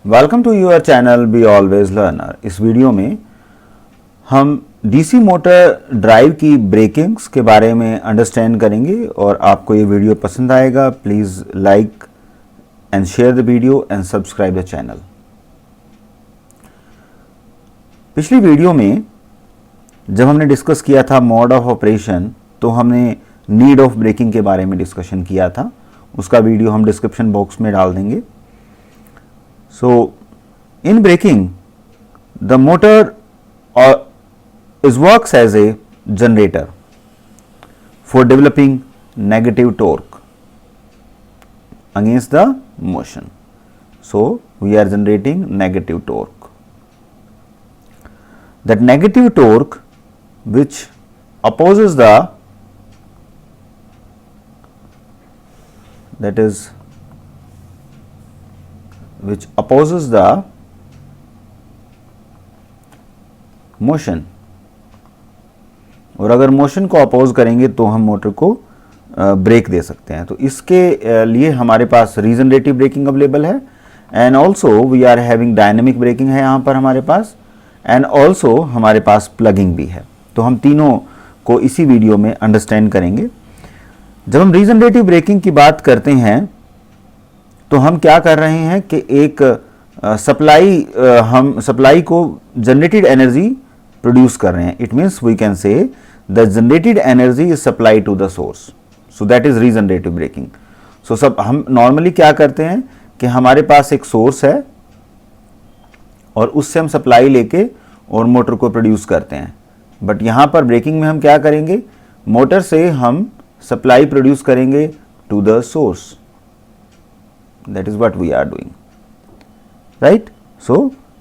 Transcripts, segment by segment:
Welcome to your channel be always learner. इस video में हम डीसी मोटर ड्राइव की ब्रेकिंग्स के बारे में अंडरस्टैंड करेंगे और आपको ये वीडियो पसंद आएगा। Please like and share the video and subscribe the channel. पिछली वीडियो में जब हमने डिस्कस किया था मोड ऑफ ऑपरेशन, तो हमने नीड ऑफ ब्रेकिंग के बारे में डिस्कशन किया था। उसका वीडियो हम डिस्क्रिप्शन बॉक्स में डाल देंगे। So, in braking, the motor works as a generator for developing negative torque against the motion. So, we are generating negative torque. That negative torque which opposes the motion, और अगर motion को oppose करेंगे तो हम motor को break दे सकते हैं। तो इसके लिए हमारे पास रीजनरेटिव ब्रेकिंग अवेलेबल है and also we are having dynamic braking है यहाँ पर हमारे पास, एंड ऑल्सो हमारे पास प्लगिंग भी है। तो हम तीनों को इसी वीडियो में अंडरस्टैंड करेंगे। जब हम रीजनरेटिव ब्रेकिंग की बात करते हैं तो हम क्या कर रहे हैं कि एक हम सप्लाई को जनरेटेड एनर्जी प्रोड्यूस कर रहे हैं। It means we can say the generated energy is supply to the source, so that is regenerative braking. So सब हम नॉर्मली क्या करते हैं कि हमारे पास एक सोर्स है और उससे हम सप्लाई लेके और मोटर को प्रोड्यूस करते हैं। बट यहाँ पर ब्रेकिंग में हम क्या करेंगे, मोटर से हम सप्लाई प्रोड्यूस करेंगे to the source. That is what we are doing, right? So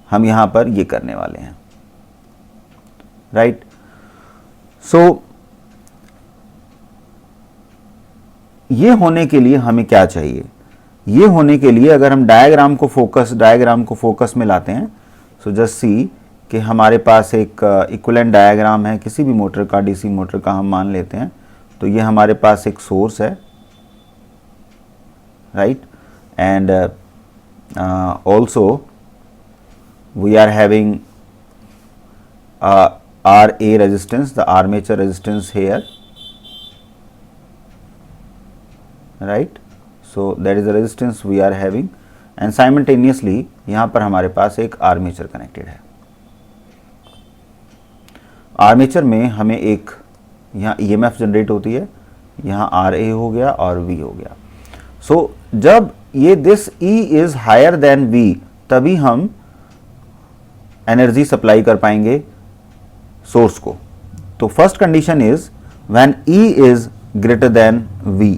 हम यहाँ पर ये करने वाले हैं, right? So ये होने के लिए हमें क्या चाहिए? ये होने के लिए अगर हम डायग्राम को फोकस में लाते हैं, so just see कि हमारे पास एक इक्विवेलेंट डायग्राम है किसी भी मोटर का, डीसी मोटर का हम मान लेते हैं। तो ये हमारे पास एक सोर्स है, right? And also we are having RA resistance, the armature resistance here, right? So that is the resistance we are having, and simultaneously यहाँ पर हमारे पास एक आर्मेचर कनेक्टेड है। आर्मेचर में हमें एक यहाँ EMF जनरेट होती है, यहाँ RA हो गया और V हो गया। सो जब ये this E is higher than V, तभी हम एनर्जी सप्लाई कर पाएंगे सोर्स को। तो first condition is when E is greater than V,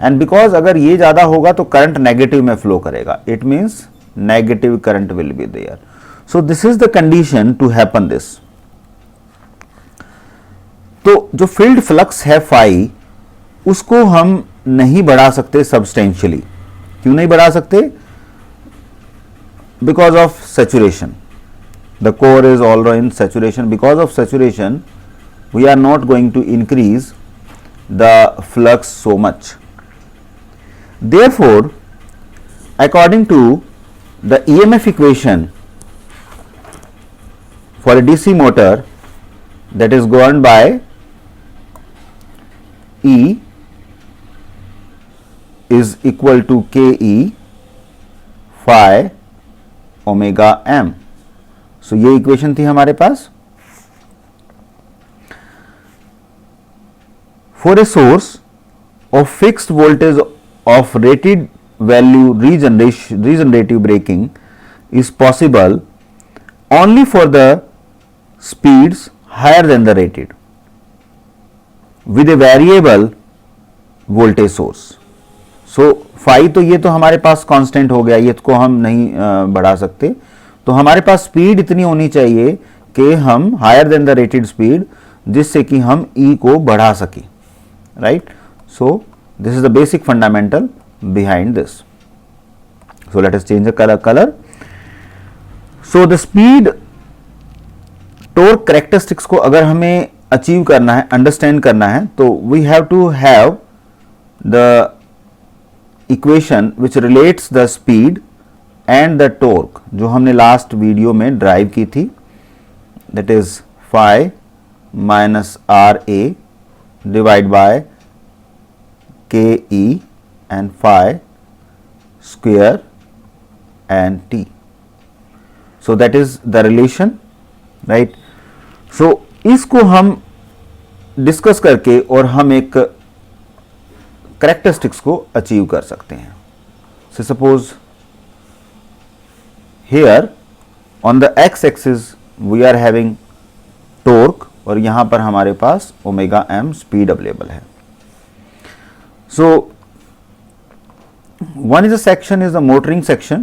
and because अगर ये ज्यादा होगा तो करंट नेगेटिव में फ्लो करेगा। It means negative current will be there. So this is the condition to happen this. तो जो फील्ड फ्लक्स है फाई, उसको हम नहीं बढ़ा सकते सब्सटेंशियली। क्यों नहीं बढ़ा सकते? Because of saturation. The core is already in saturation. Because of saturation we are not going to increase the flux so much. Therefore according to the EMF equation for a DC motor, that is governed by E is equal to KE phi omega m. So ये equation थी हमारे पास। For a source of fixed voltage of rated value, regenerative braking is possible only for the speeds higher than the rated with a variable voltage source. So phi तो ये तो हमारे पास constant हो गया, ये को हम नहीं बढ़ा सकते। तो हमारे पास स्पीड इतनी होनी चाहिए कि हम higher than the rated speed, जिससे कि हम E को बढ़ा सकें, right? So this is the basic fundamental behind this. So let us change the colour. So the speed torque characteristics को अगर हमें अचीव करना है, अंडरस्टैंड करना है, तो we have to have the equation which relates the speed and the torque जो हमने लास्ट वीडियो में ड्राइव की थी, that is phi minus R A divide by K E and phi square and T. So that is the relation, right. So इसको हम discuss करके और हम एक करेक्टरिस्टिक्स को अचीव कर सकते हैं. So suppose here on the X axis we are having torque और यहां पर हमारे पास ओमेगा एम स्पीड अवेलेबल है. So one is a section is a motoring section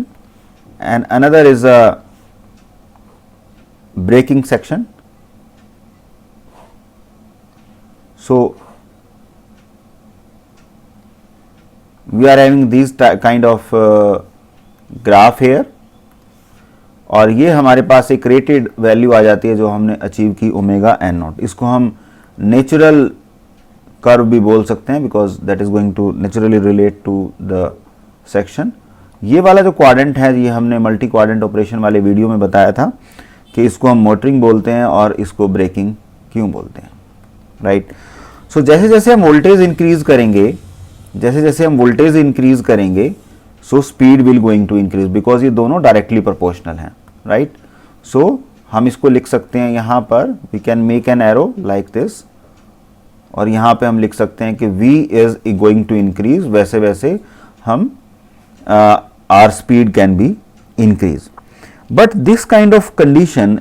and another is a braking section. So we are having these kind of graph here और ये हमारे पास एक रेटेड वैल्यू आ जाती है जो हमने अचीव की ओमेगा एन नॉट. इसको हम नेचुरल कर्व भी बोल सकते हैं because that is going to naturally relate to the section. ये वाला जो क्वाड्रेंट है ये हमने मल्टी क्वाड्रेंट ऑपरेशन वाले वीडियो में बताया था कि इसको हम मोटरिंग बोलते हैं और इसको ब्रेकिंग क्यों बोलते हैं, राइट. सो जैसे जैसे हम वोल्टेज इंक्रीज करेंगे, जैसे जैसे हम वोल्टेज इंक्रीज करेंगे so speed will going to increase because ये दोनों डायरेक्टली प्रोपोर्शनल हैं, राइट. सो हम इसको लिख सकते हैं यहाँ पर, we can make an arrow like this और यहाँ पे हम लिख सकते हैं कि v is going to increase, वैसे वैसे हम our speed can be increased. But this kind of condition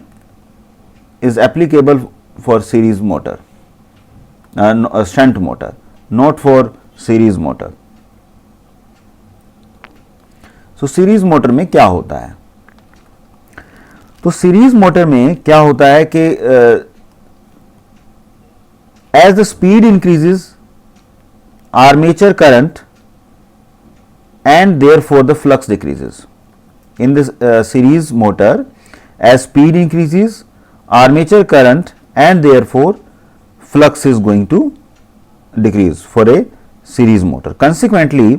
is applicable for series motor, shunt motor, not for series motor. So series motor में क्या होता है? तो series motor में क्या होता है कि as the speed increases, armature current and therefore the flux decreases. In this series motor, as speed increases, armature current and therefore flux is going to decrease for a series motor. Consequently,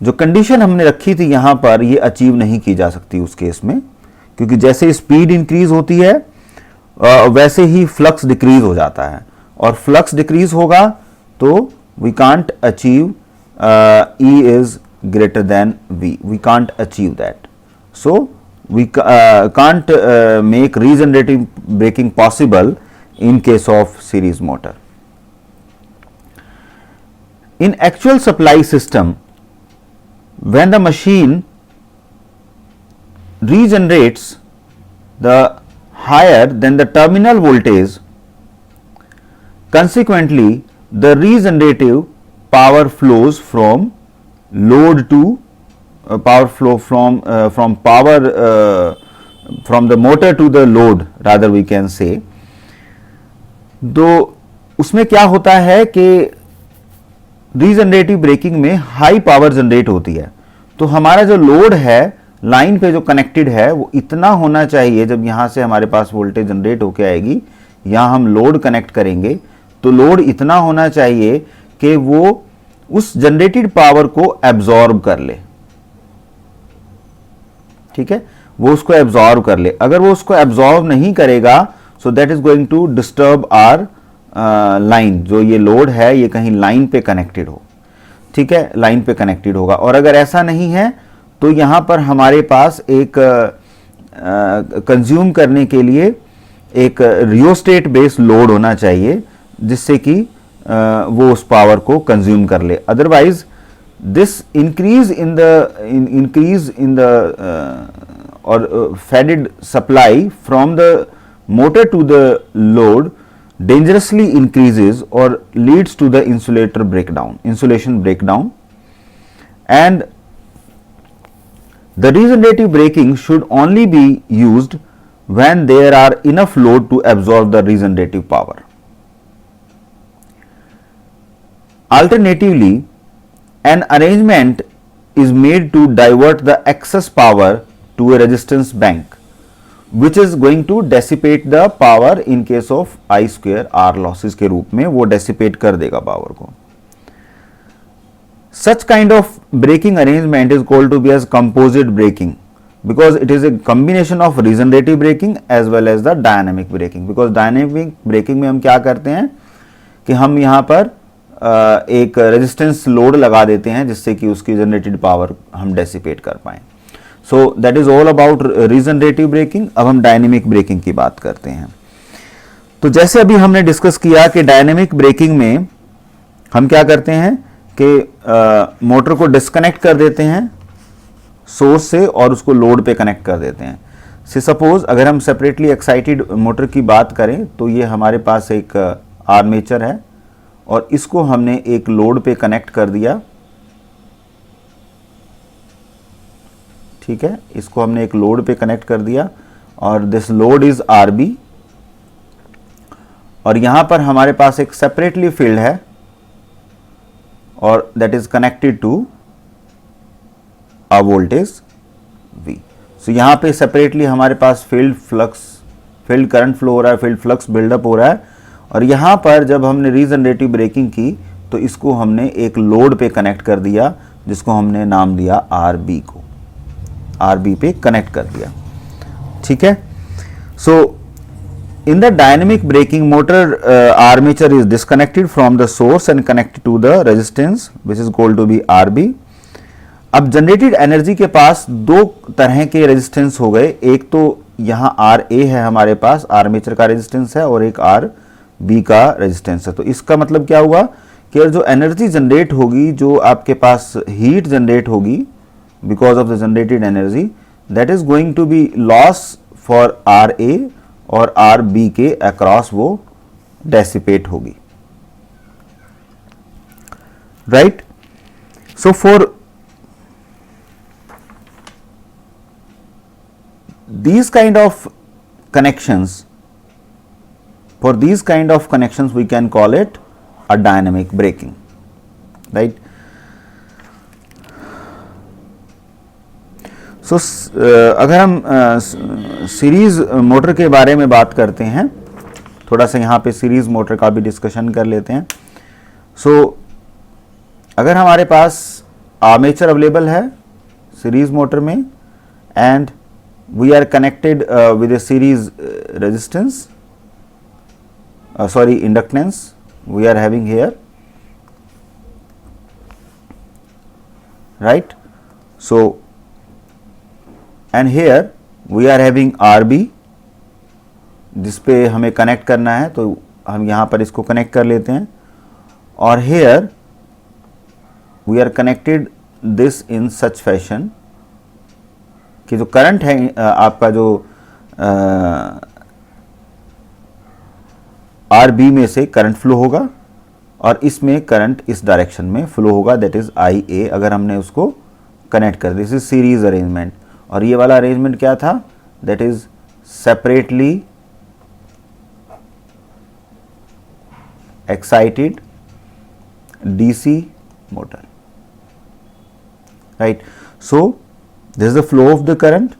जो condition हमने रखी थी यहाँ पर ये achieve नहीं की जा सकती उस केस में, क्योंकि जैसे स्पीड इंक्रीज होती है वैसे ही फ्लक्स डिक्रीज हो जाता है और फ्लक्स डिक्रीज होगा तो we can't achieve E is greater than V. We can't achieve that. So we can't make regenerative braking possible in case of series motor. In actual supply system, when the machine regenerates the higher than the terminal voltage, consequently the regenerative power flows from load to power flow from the motor to the load, rather we can say. तो उसमें क्या होता है कि regenerative braking में high power generate होती है, तो हमारा जो लोड है लाइन पे जो कनेक्टेड है वो इतना होना चाहिए. जब यहाँ से हमारे पास वोल्टेज जनरेट होके आएगी, यहाँ हम लोड कनेक्ट करेंगे तो लोड इतना होना चाहिए कि वो उस जनरेटेड पावर को एब्जॉर्ब कर ले, ठीक है, वो उसको एब्जॉर्ब कर ले. अगर वो उसको एब्जॉर्ब नहीं करेगा so that is going to disturb our line. जो ये लोड है ये कहीं लाइन पे कनेक्टेड हो, ठीक है, लाइन पे कनेक्टेड होगा. और अगर ऐसा नहीं है तो यहां पर हमारे पास एक कंज्यूम करने के लिए एक रियोस्टेट बेस्ड लोड होना चाहिए जिससे कि वो उस पावर को कंज्यूम कर ले. Otherwise this increase in the और faded supply from the motor to the load dangerously increases or leads to the insulation breakdown, and the regenerative braking should only be used when there are enough load to absorb the regenerative power. Alternatively, an arrangement is made to divert the excess power to a resistance bank, which is going to dissipate the power in case of I square R losses के रूप में वो dissipate कर देगा power को. Such kind of braking arrangement is called to be as composite braking. because it is a combination of regenerative braking as well as the dynamic braking. Because dynamic braking में हम क्या करते हैं कि हम यहाँ पर एक रेजिस्टेंस लोड लगा देते हैं जिससे कि उसकी जनरेटेड पावर हम डेसिपेट कर पाएँ. सो that is all about regenerative braking. अब हम डायनेमिक ब्रेकिंग की बात करते हैं. तो जैसे अभी हमने डिस्कस किया कि डायनेमिक ब्रेकिंग में हम क्या करते हैं कि मोटर को डिस्कनेक्ट कर देते हैं सोर्स से और उसको लोड पे कनेक्ट कर देते हैं. से सपोज अगर हम सेपरेटली एक्साइटेड मोटर की बात करें तो ये हमारे पास एक आर्मेचर है और इसको हमने एक लोड पे कनेक्ट कर दिया. ठीक है, इसको हमने एक लोड पे कनेक्ट कर दिया और दिस लोड इज आरबी. और यहां पर हमारे पास एक सेपरेटली फील्ड है और that is connected to a voltage V. So यहां पे सेपरेटली हमारे पास field flux, field current flow हो रहा है, फील्ड फ्लक्स बिल्डअप हो रहा है. और यहां पर जब हमने रीजनरेटिव ब्रेकिंग की तो इसको हमने एक लोड पे कनेक्ट कर दिया जिसको हमने नाम दिया RB को, RB पे कनेक्ट कर दिया. ठीक है. सो in the dynamic braking motor armature is disconnected from the source and connected to the resistance which is called to be RB. अब जनरेटेड एनर्जी के पास दो तरह के रेजिस्टेंस हो गए. एक तो यहाँ RA है हमारे पास, आर्मेचर का रेजिस्टेंस है, और एक RB का रेजिस्टेंस है. तो इसका मतलब क्या हुआ कि जो एनर्जी जनरेट होगी, जो आपके पास हीट जनरेट होगी because of the generated energy, that is going to be loss for RA और RB के अक्रॉस वो डेसिपेट होगी. Right. So for these kind of connections, we can call it a dynamic braking. Right. सो अगर हम series motor के बारे में बात करते हैं, थोड़ा सा यहाँ पे सीरीज मोटर का भी डिस्कशन कर लेते हैं. सो अगर हमारे पास आर्मेचर अवेलेबल है सीरीज मोटर में and we are connected with a series resistance, sorry, inductance we are having here, right. So and here we are having RB जिस पे हमें कनेक्ट करना है, तो हम यहाँ पर इसको कनेक्ट कर लेते हैं. और here we are connected this in such fashion कि जो करंट है आपका जो RB में से करंट फ्लो होगा और इसमें करंट इस डायरेक्शन में फ्लो होगा, दैट इज IA. अगर हमने उसको कनेक्ट कर, दिस इज सीरीज अरेंजमेंट. और ये वाला अरेंजमेंट क्या था, that is separately excited DC motor. Right. So this is the flow of the current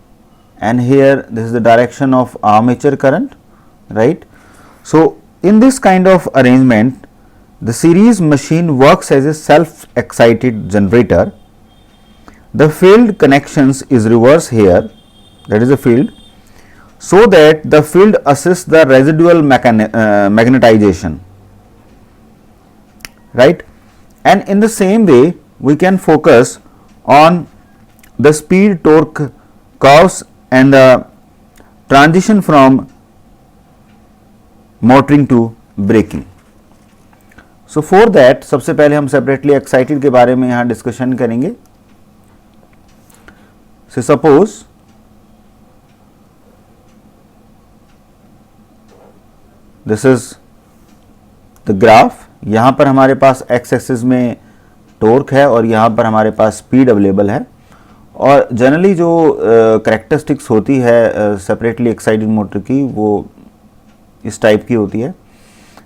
and here this is the direction of armature current. Right. So in this kind of arrangement, the series machine works as a self excited generator. The field connections is reverse here, that is the field, so that the field assists the residual magnetization, right. And in the same way we can focus on the speed torque curves and the transition from motoring to braking. So for that सबसे पहले हम separately excited के बारे में यहाँ discussion करेंगे. So suppose this is the graph. यहाँ पर हमारे पास x एक्सिस में टॉर्क है और यहाँ पर हमारे पास स्पीड अवेलेबल है. और जनरली जो करेक्टरिस्टिक्स होती है सेपरेटली एक्साइटेड मोटर की, वो इस टाइप की होती है.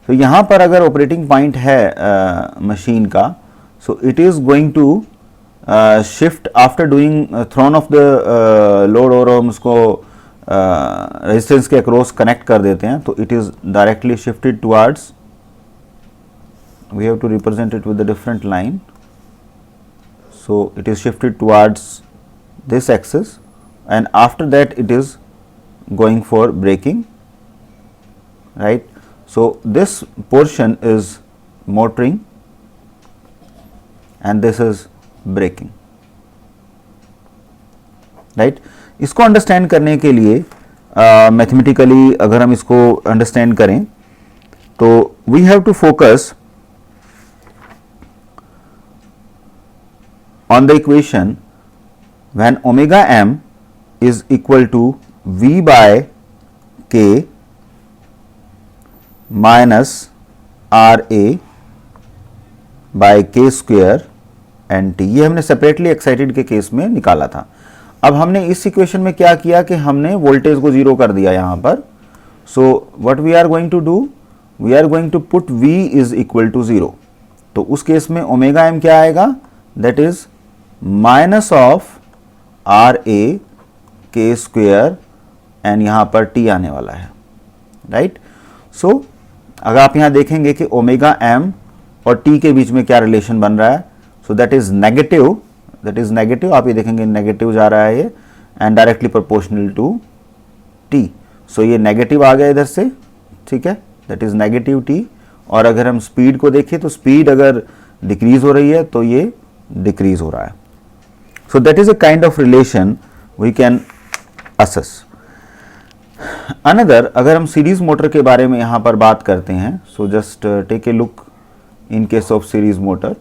तो यहाँ पर अगर ऑपरेटिंग पॉइंट है मशीन का, so it is going to shift after doing thrown of the load, और हम उसको रेजिस्टेंस के अक्रॉस कनेक्ट कर देते हैं, तो it is directly shifted towards, we have to represent it with a different line. So it is shifted towards this axis and after that it is going for braking, right. So this portion is motoring and this is braking, right. इसको understand करने के लिए mathematically अगर हम इसको understand करें तो we have to focus on the equation when omega m is equal to v by k minus ra by k square and t, ये हमने सेपरेटली एक्साइटेड के केस में निकाला था। अब हमने इस इक्वेशन में क्या किया कि हमने वोल्टेज को जीरो कर दिया यहाँ पर। So what we are going to do, we are going to put v is equal to 0। तो उस केस में ओमेगा m क्या आएगा, that is minus of R A K square and यहाँ पर टी आने वाला है, राइट। सो अगर आप यहाँ देखेंगे कि ओमेगा एम और टी के बीच में क्या रिलेशन बन रहा है, सो दैट इज नेगेटिव, आप ये देखेंगे नेगेटिव जा रहा है ये and directly proportional to T. So ये नेगेटिव आ गया इधर से, ठीक है, दैट इज नेगेटिव टी। और अगर हम स्पीड को देखें तो स्पीड अगर डिक्रीज हो रही है तो ये डिक्रीज हो रहा है। So that is a kind of relation we can assess. Another, अगर हम सीरीज मोटर के बारे में यहाँ पर बात करते हैं, so just take a look in case of series motor,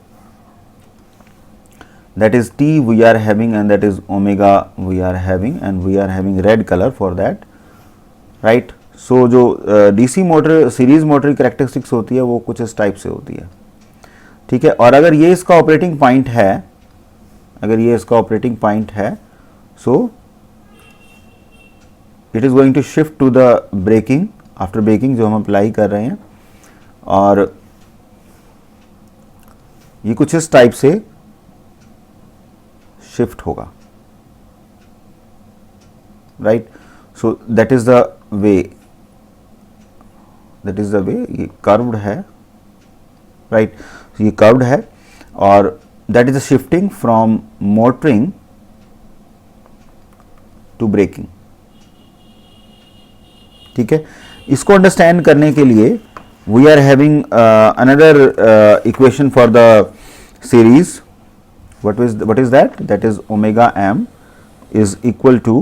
that is T we are having and that is omega we are having and we are having red color for that, right. So जो DC motor series motor की characteristics होती है वो कुछ इस type से होती है, ठीक है। और अगर ये इसका ऑपरेटिंग पॉइंट है, अगर ये इसका ऑपरेटिंग पॉइंट है, so it is going to shift to the braking, after braking जो हम अप्लाई कर रहे हैं, और ये कुछ इस टाइप से शिफ्ट होगा, right. So that is the way, ये कर्व्ड है, राइट। ये कर्व्ड है और that is a shifting from motoring to braking, ठीक है। इसको अंडरस्टैंड करने के लिए we are having another equation for the series. What is that? That is omega m is equal to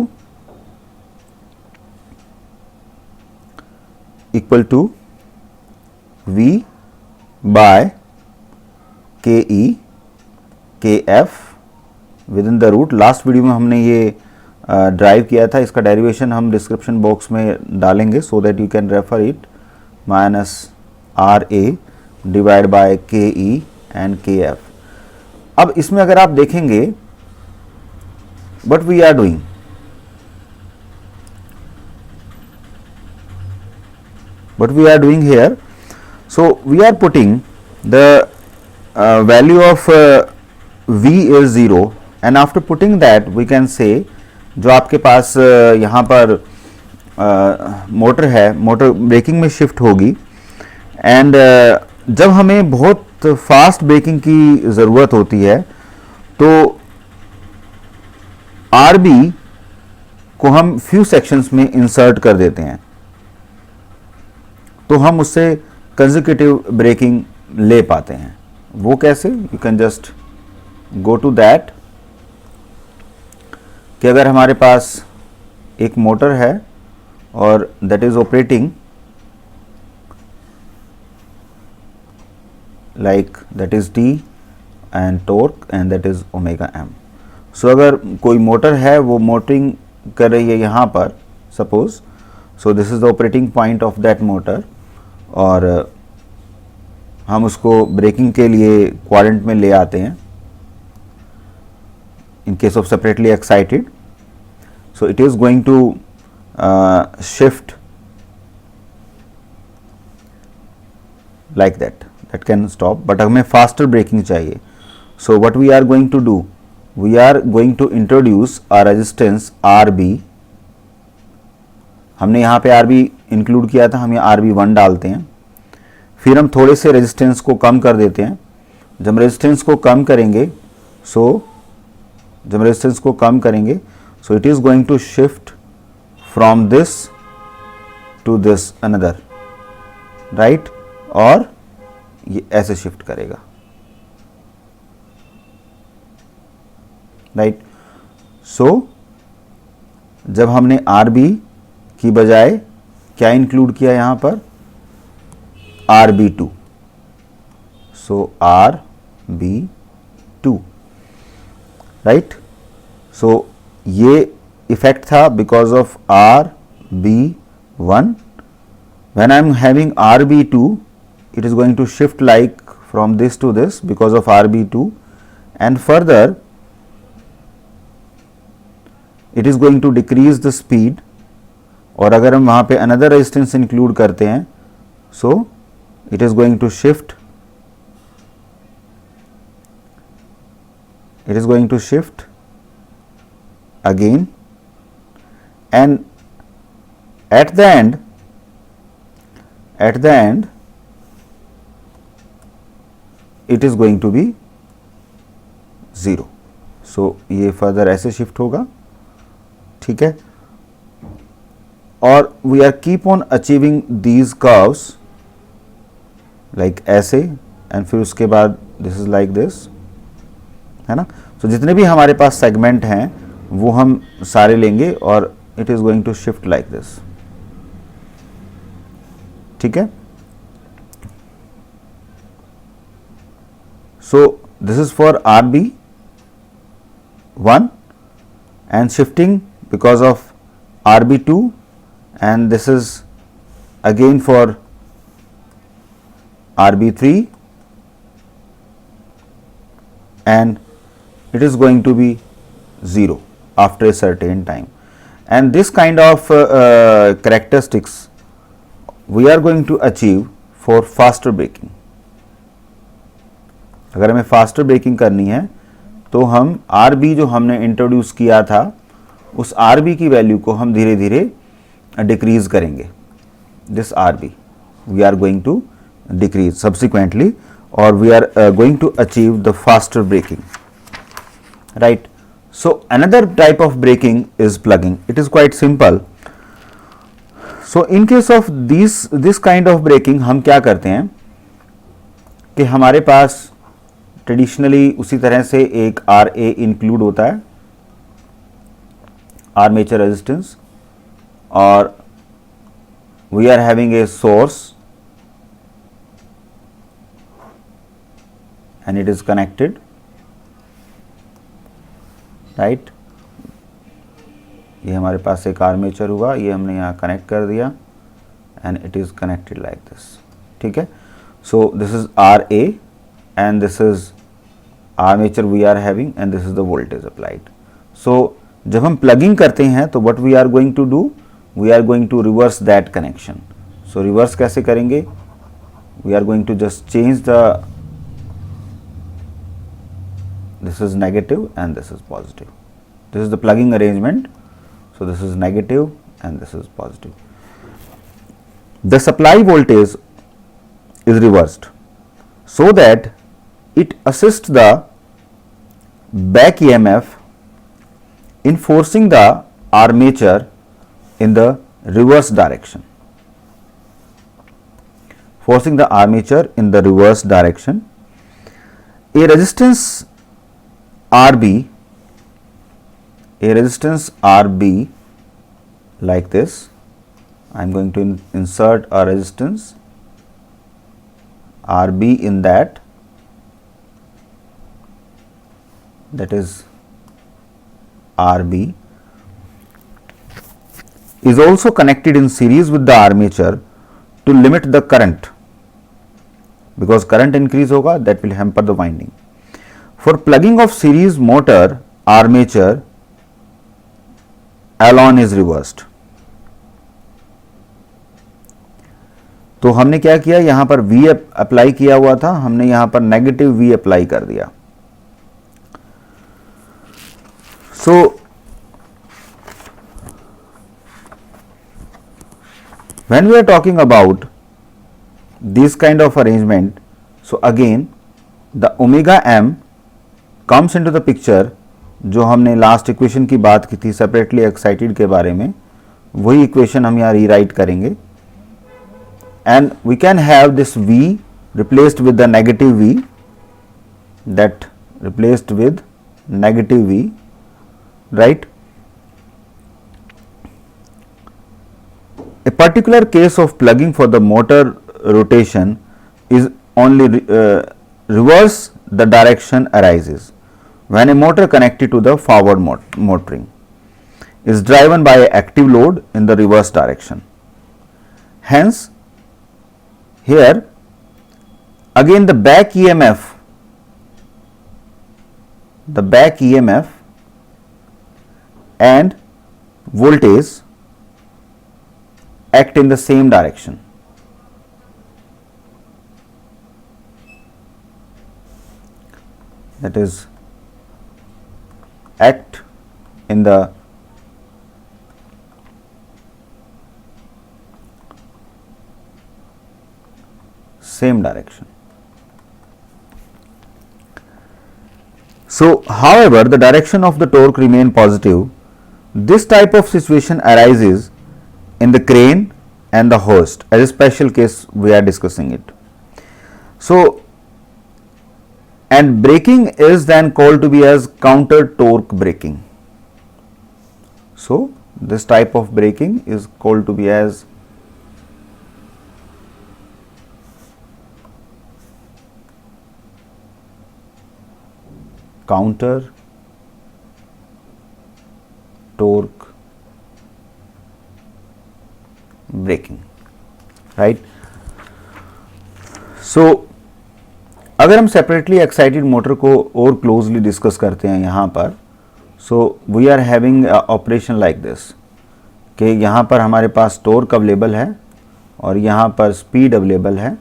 v by ke K F within the root. Last video में हमने ये drive किया था, इसका derivation हम description box में डालेंगे so that you can refer it, minus R A divide by K E and K F. अब इसमें अगर आप देखेंगे what we are doing, here, so we are putting the value of v is 0 and after putting that we can say जो आपके पास यहाँ पर motor है, मोटर ब्रेकिंग में शिफ्ट होगी एंड जब हमें बहुत फास्ट ब्रेकिंग की ज़रूरत होती है तो RB को हम फ्यू सेक्शंस में इंसर्ट कर देते हैं, तो हम उससे कंसेक्यूटिव ब्रेकिंग ले पाते हैं। वो कैसे, you can just go to that कि अगर हमारे पास एक मोटर है और that is operating like that is T and torque and that is omega M. So अगर कोई मोटर है वो मोटरिंग कर रही है यहाँ पर suppose, so this is the operating point of that motor और हम उसको ब्रेकिंग के लिए क्वाड्रेंट में ले आते हैं in case of separately excited. So it is going to shift like that can stop, but हमें फास्टर ब्रेकिंग चाहिए। So what we are going to do, we are going to introduce a resistance RB। हमने यहाँ पे RB include किया था, हम यहाँ RB1 डालते हैं, फिर हम थोड़े से रेजिस्टेंस को कम कर देते हैं। जब रेजिस्टेंस को कम करेंगे So it is going to shift from this to this another, right? और ये ऐसे शिफ्ट करेगा, राइट? सो जब हमने RB की बजाय क्या इंक्लूड किया यहां पर, RB2, सो RB2, राइट? सो ये इफेक्ट था because of RB1. When I am having RB2, it is going to shift like from this to this because of RB2, and further it is going to decrease the speed. और अगर हम वहाँ पे another resistance include करते हैं, so it is going to shift, again, and at the end it is going to be 0. So ये further ऐसे shift होगा, ठीक है? और we are keep on achieving these curves like ऐसे, and फिर उसके बाद this is like this, है ना? So जितने भी हमारे पास सेगमेंट हैं वो हम सारे लेंगे और it is going to shift like this, ठीक है? So this is for RB1 and shifting because of RB2, and this is again for RB3, and it is going to be 0 after a certain time. And this kind of characteristics we are going to achieve for faster breaking. अगर हमें faster breaking करनी है तो हम RB जो हमने introduce किया था उस RB की वैल्यू को हम धीरे धीरे डिक्रीज करेंगे. This RB we are going to decrease subsequently, or we are going to achieve the faster breaking, right? So another type of breaking is plugging. It is quite simple. So in case of this kind of breaking हम क्या करते हैं कि हमारे पास traditionally उसी तरह से एक RA इंक्लूड होता है, आर्मेचर रेजिस्टेंस, और we are having a source and it is connected, right? ये हमारे पास एक आर्मेचर हुआ, ये हमने यहाँ कनेक्ट कर दिया and it is connected like this, ठीक है? सो this is RA and this is armature we are having, and this is the voltage applied. So जब हम प्लगिंग करते हैं तो what we are going to do, we are going to reverse that connection. So reverse कैसे करेंगे? We are going to just change the, this is negative and this is positive. This is the plugging arrangement. So this is negative and this is positive. The supply voltage is reversed so that it assists the back EMF in forcing the armature in the reverse direction. Forcing the armature in the reverse direction. A resistance RB like this. I am going to insert a resistance RB in that is RB, is also connected in series with the armature to limit the current, because current increase होगा, that will hamper the winding. For plugging of series motor, armature alon is reversed. तो हमने क्या किया, यहाँ पर V apply किया हुआ था, हमने यहाँ पर नेगेटिव V अप्लाई कर दिया. So when we are talking about this kind of arrangement, so again the omega m comes into the picture जो हमने लास्ट इक्वेशन की बात की थी सेपरेटली एक्साइटेड के बारे में, वही इक्वेशन हम यहाँ रीराइट करेंगे and we can have this v replaced with the negative v, that replaced with negative v, right. A particular case of plugging for the motor rotation is only reverse the direction arises when a motor connected to the forward motoring is driven by an active load in the reverse direction. Hence, here again the back EMF and voltage act in the same direction. That is, act in the same direction. So, however, the direction of the torque remain positive. This type of situation arises in the crane and the hoist. As a special case, we are discussing it. So, and braking is then called to be as counter torque braking. So, this type of braking is called to be as counter torque braking, right. So, अगर हम separately excited motor को और closely discuss करते हैं यहाँ पर, so we are having operation like this कि यहाँ पर हमारे पास टॉर्क अवेलेबल है और यहाँ पर स्पीड अवेलेबल है,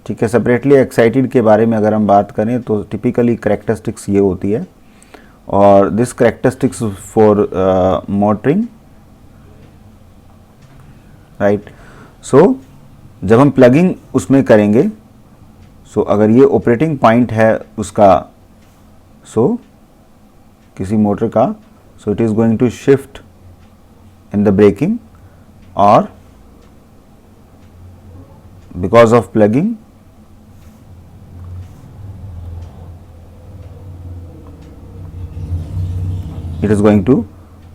ठीक है। सेपरेटली एक्साइटेड के बारे में अगर हम बात करें तो टिपिकली करैक्टरिस्टिक्स ये होती है, और this characteristics for motoring, right. So जब हम प्लगिंग उसमें करेंगे, सो अगर ये ऑपरेटिंग पॉइंट है उसका, सो किसी मोटर का, so it is going to shift in the braking, और because of plugging it is going to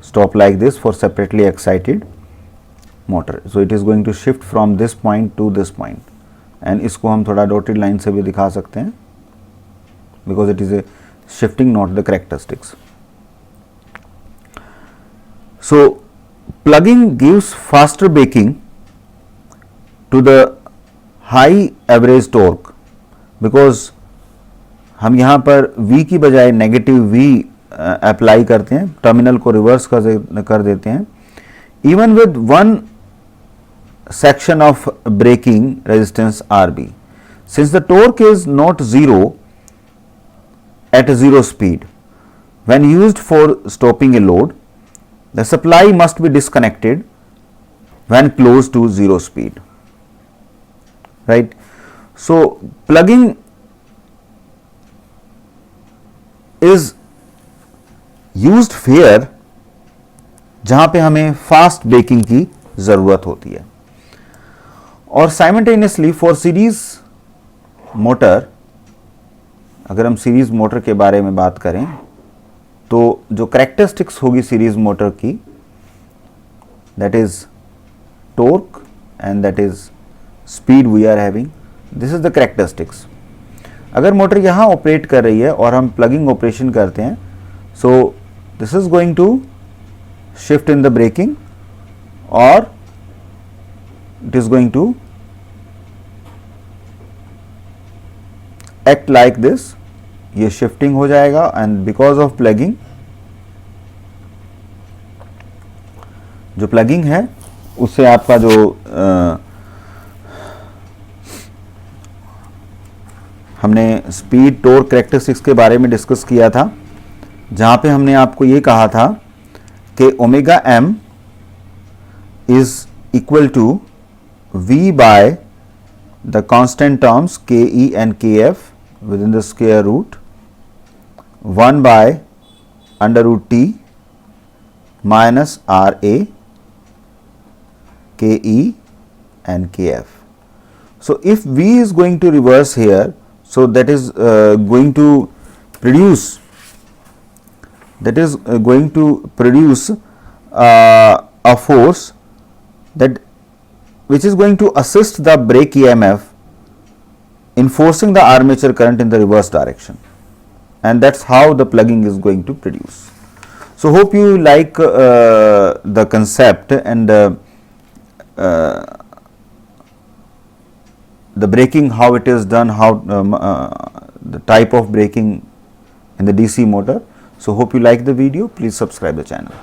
stop like this for separately excited motor. So it is going to shift from this point to this point, and इसको हम थोड़ा dotted line से भी दिखा सकते हैं, because it is a shifting, not the characteristics. So plugging gives faster braking to the high average torque, because हम यहाँ पर V की बजाय नेगेटिव V अप्लाई करते हैं, टर्मिनल को रिवर्स कर देते हैं, even with one section of braking resistance RB, since the torque is not zero at zero speed when used for stopping a load, the supply must be disconnected when close to zero speed, right. So plugging is used fair जहां पे हमें fast breaking की जरूरत होती है, और simultaneously for series motor, अगर हम सीरीज मोटर के बारे में बात करें तो जो करैक्टरिस्टिक्स होगी सीरीज मोटर की, that is torque and that is speed we are having, this is the characteristics. अगर मोटर यहां ऑपरेट कर रही है और हम प्लगिंग ऑपरेशन करते हैं, सो this is going to shift in the braking, or it is going to act like this, ये shifting हो जाएगा, and because of plugging, जो plugging है उससे आपका जो हमने स्पीड टॉर्क करैक्टरिस्टिक्स के बारे में डिस्कस किया था, जहाँ पे हमने आपको ये कहा था कि omega m is equal to v by the constant terms K E and K F within the square root 1 by under root T minus R A K E and K F. So, if V is going to reverse here, so that is going to produce a force that which is going to assist the brake EMF in forcing the armature current in the reverse direction, and that is how the plugging is going to produce. So, hope you like the concept and the braking, how it is done, how the type of braking in the DC motor. So, hope you like the video. Please subscribe the channel.